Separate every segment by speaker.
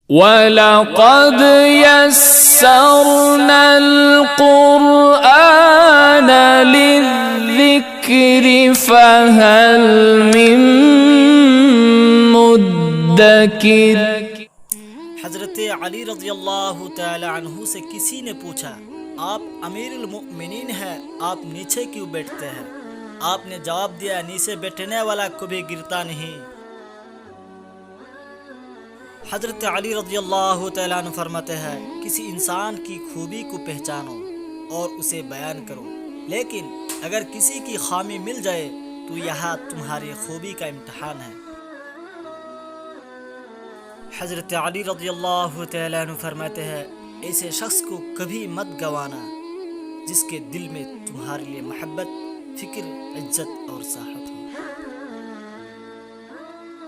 Speaker 1: وَلَقَدْ يَسَّرْنَا الْقُرْآنَ لِلذِّكْرِ فَهَلْ مِن مُدَّكِرٍ۔
Speaker 2: حضرت علی رضی اللہ تعالی عنہ سے کسی نے پوچھا، آپ امیر المؤمنین ہیں، آپ نیچے کیوں بیٹھتے ہیں؟ آپ نے جواب دیا، نیچے بیٹھنے والا کبھی گرتا نہیں۔ حضرت علی رضی اللہ تعالیٰ عنہ فرماتے ہیں، کسی انسان کی خوبی کو پہچانو اور اسے بیان کرو، لیکن اگر کسی کی خامی مل جائے تو یہاں تمہاری خوبی کا امتحان ہے۔ حضرت علی رضی اللہ تعالیٰ عنہ فرماتے ہیں، ایسے شخص کو کبھی مت گوانا جس کے دل میں تمہارے لیے محبت، فکر، عزت اور ساحت ہو۔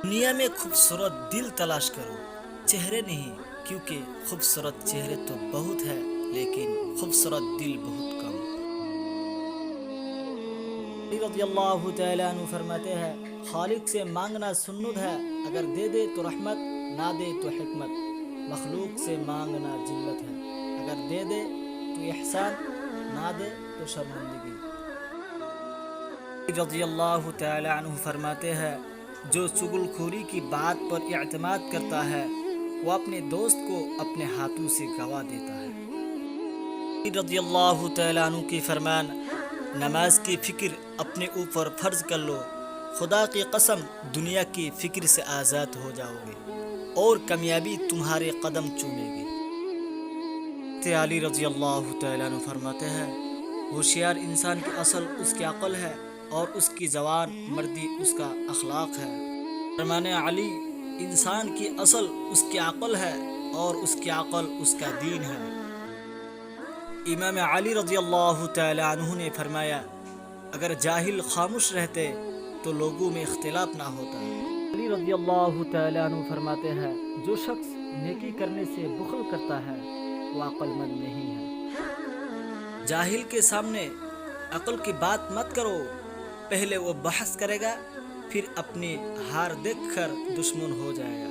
Speaker 2: دنیا میں خوبصورت دل تلاش کرو، چہرے نہیں، کیونکہ خوبصورت چہرے تو بہت ہے لیکن خوبصورت دل بہت کم۔ علی رضی اللہ تعالیٰ عنہ فرماتے ہیں، خالق سے مانگنا سنت ہے، اگر دے دے تو رحمت، نہ دے تو حکمت۔ مخلوق سے مانگنا ذلت ہے، اگر دے دے تو احسان، نہ دے تو شرمندگی۔ رضی اللہ تعالی عنہ فرماتے ہیں، جو چغل خوری کی بات پر اعتماد کرتا ہے وہ اپنے دوست کو اپنے ہاتھوں سے گوا دیتا ہے۔ رضی اللہ تعالی عنہ کی فرمان، نماز کی فکر اپنے اوپر فرض کر لو، خدا کی قسم دنیا کی فکر سے آزاد ہو جاؤ گے اور کامیابی تمہارے قدم چومے گی۔ علی رضی اللہ تعالی عنہ فرماتے ہیں، ہوشیار انسان کی اصل اس کی عقل ہے اور اس کی زبان مردی اس کا اخلاق ہے۔ فرمان علی، انسان کی اصل اس کی عقل ہے اور اس کی عقل اس کا دین ہے۔ امام علی رضی اللہ تعالی عنہ نے فرمایا، اگر جاہل خاموش رہتے تو لوگوں میں اختلاف نہ ہوتا۔ علی رضی اللہ تعالی عنہ فرماتے ہیں، جو شخص نیکی کرنے سے بخل کرتا ہے وہ عقل مند نہیں ہے۔ جاہل کے سامنے عقل کی بات مت کرو، پہلے وہ بحث کرے گا، پھر اپنی ہار دیکھ کر دشمن ہو جائے گا۔